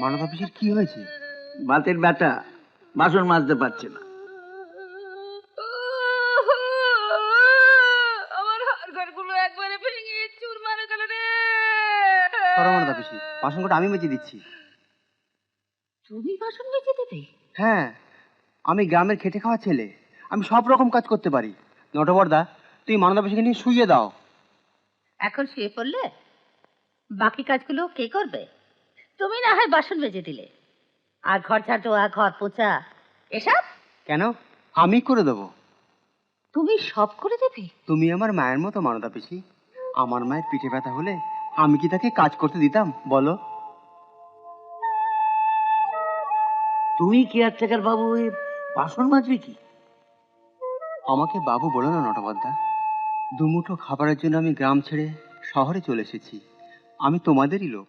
মানব অফিসের কি হয়েছে? বাতের ব্যথা, বাসন মাজতে পারছে না। আমার হাড়গোড়গুলো একবারে ভেঙে চুরমার গেল রে। সরো মানব অফিসে, বাসন কটা আমি মেজে দিচ্ছি। তুমি বাসন মেজে দেবে? হ্যাঁ, আমি গ্রামের খেটে খাওয়া ছেলে, আমি সব রকম কাজ করতে পারি। নটবরদা, তুই মানব অফিসকে নিয়ে শুইয়ে দাও। এখন শুয়ে পড়লে বাকি কাজগুলো কে করবে? তুমি না হয় বাসন মেজে দিলে, আর ঘর ঝাড় দেওয়া, ঘর পোছা এসব কেন? আমি করে দেবো। তুমি সব করে দেবে? তুমি আমার মায়ের মতো মানব অফিসি। আমার মায়ের পিঠে ব্যথা হলে আমি কি তাকে কাজ করতে দিতাম বলো? তুই কেয়ারটেকার বাবু হয়ে বাসন মাজবি কি? আমাকে বাবু বলো না নটবরদা। দুমুঠো খাবারের জন্য আমি গ্রাম ছেড়ে শহরে চলে এসেছি। আমি তোমাদেরই লোক।